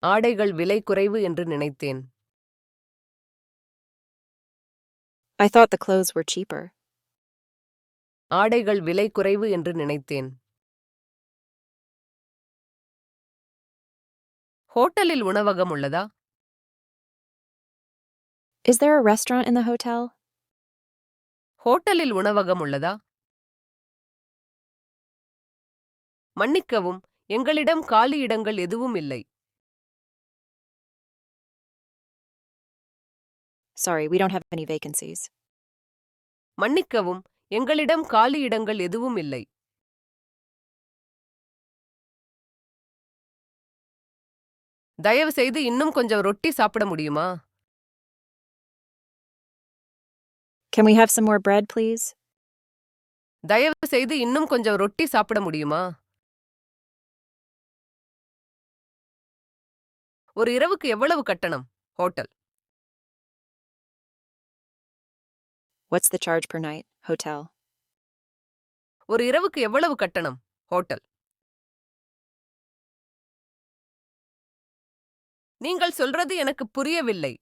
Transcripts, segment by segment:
ஆடைகள் விலை குறைவு என்று நினைத்தேன். I thought the clothes were cheaper. ஆடைகள் விலை குறைவு என்று நினைத்தேன். ஹோட்டலில் உணவகம் உள்ளதா? Is there a restaurant in the hotel? ஹோட்டலில் உணவகம் உள்ளதா? மன்னிக்கவும், எங்களிடம் காலி இடங்கள் எதுவும் இல்லை. Sorry, we don't have any vacancies. மன்னிக்கவும், எங்களிடம் காலி இடங்கள் எதுவும் இல்லை. தயவு செய்து இன்னும் கொஞ்சம் ரொட்டி சாப்பிட முடியுமா? Can we have some more bread, please? தயவு செய்து இன்னும் கொஞ்சம் ரொட்டி சாப்பிட முடியுமா? ஒரு இரவுக்கு எவ்வளவு கட்டணம்? Hotel. What's the charge per night? Hotel. ஒரு இரவுக்கு எவ்வளவு கட்டணம்? ஹோட்டல். நீங்கள் சொல்றது எனக்கு புரியவில்லை.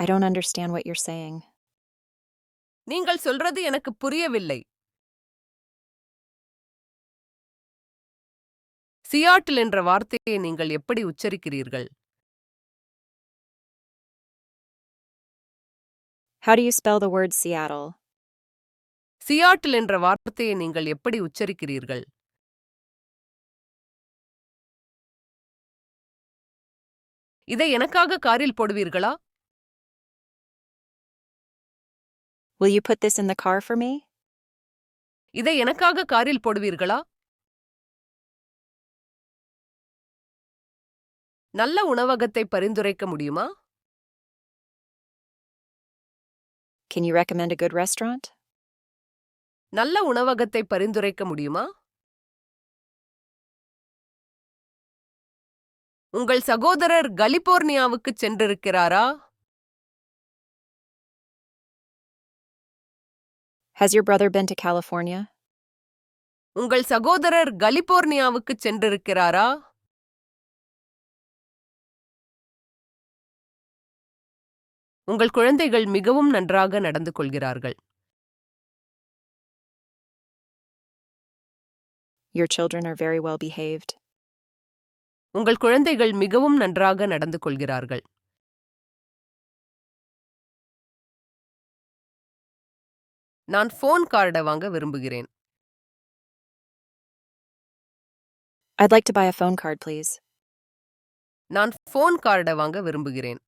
I don't understand what you're saying. நீங்கள் சொல்றது எனக்கு புரியவில்லை. சியாட்டில் என்ற வார்த்தையை நீங்கள் எப்படி உச்சரிக்கிறீர்கள்? How do you spell the word Seattle? Seattle என்ற வார்த்தையை நீங்கள் எப்படி உச்சரிக்கிறீர்கள்? இதை எனக்காக காரில் போடுவீர்களா? Will you put this in the car for me? இதை எனக்காக காரில் போடுவீர்களா? நல்ல உணவகத்தை பரிந்துரைக்க முடியுமா? Can you recommend a good restaurant? நல்ல உணவகத்தை பரிந்துரைக்க முடியுமா? உங்கள் சகோதரர் கலிபோர்னியாவுக்கு சென்றிருக்கிறாரா? Has your brother been to California? உங்கள் சகோதரர் கலிபோர்னியாவுக்கு சென்றிருக்கிறாரா? உங்கள் குழந்தைகள் மிகவும் நன்றாக நடந்து கொள்கிறார்கள். Your children are very well behaved. உங்கள் குழந்தைகள் மிகவும் நன்றாக நடந்து கொள்கிறார்கள். நான் ஃபோன் கார்டை வாங்க விரும்புகிறேன். I'd like to buy a phone card, please. நான் ஃபோன் கார்டை வாங்க விரும்புகிறேன்.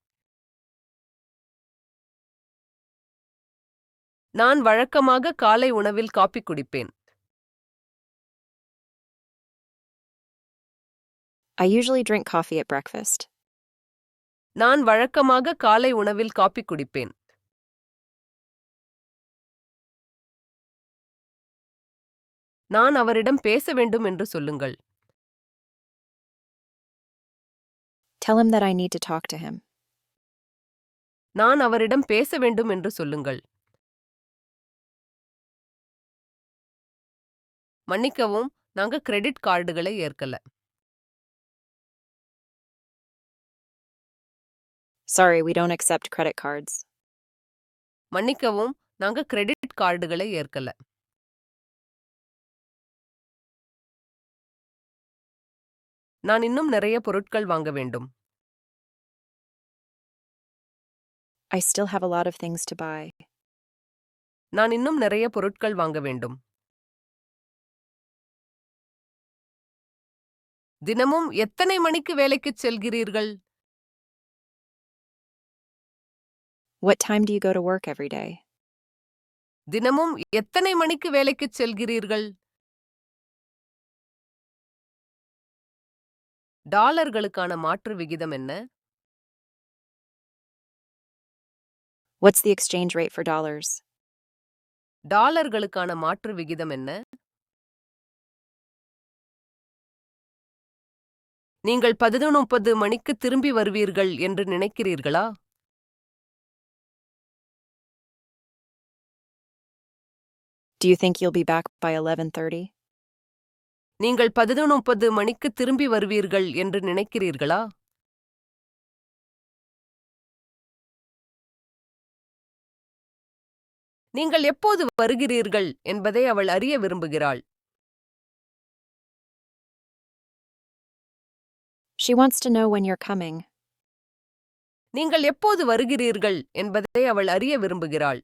நான் வழக்கமாக காலை உணவில் காபி குடிப்பேன். I usually drink coffee at breakfast. நான் வழக்கமாக காலை உணவில் காபி குடிப்பேன். நான் அவரிடம் பேச வேண்டும் என்று சொல்லுங்கள். Tell him that I need to talk to him. நான் அவரிடம் பேச வேண்டும் என்று சொல்லுங்கள். மன்னிக்கவும், நாங்க credit கார்டுகளை ஏற்கல. Sorry, we don't accept credit cards. மன்னிக்கவும், நாங்க கிரெடிட் கார்டுகளை ஏற்கல. நான் இன்னும் நிறைய பொருட்கள் வாங்க வேண்டும். I still have a lot of things to buy. நான் இன்னும் நிறைய பொருட்கள் வாங்க வேண்டும். தினமும் எத்தனை மணிக்கு வேலைக்குச் செல்கிறீர்கள்? What time do you go to work every day? தினமும் எத்தனை மணிக்கு வேலைக்குச் செல்கிறீர்கள்? டாலர்களுக்கான மாற்று விகிதம் என்ன? What's the exchange rate for dollars? டாலர்களுக்கான மாற்று விகிதம் என்ன? நீங்கள் 11:30 மணிக்கு திரும்பி வருவீர்கள் என்று நினைக்கிறீர்களா? Do you think you'll be back by 11:30? நீங்கள் 11:30 மணிக்கு திரும்பி வருவீர்கள் என்று நினைக்கிறீர்களா? நீங்கள் எப்போது வருகிறீர்கள் என்பதை அவள் அறிய விரும்புகிறாள். She wants to know when you're coming. நீங்கள் எப்போது வருகிறீர்கள் என்பதை அவள் அறிய விரும்புகிறாள்.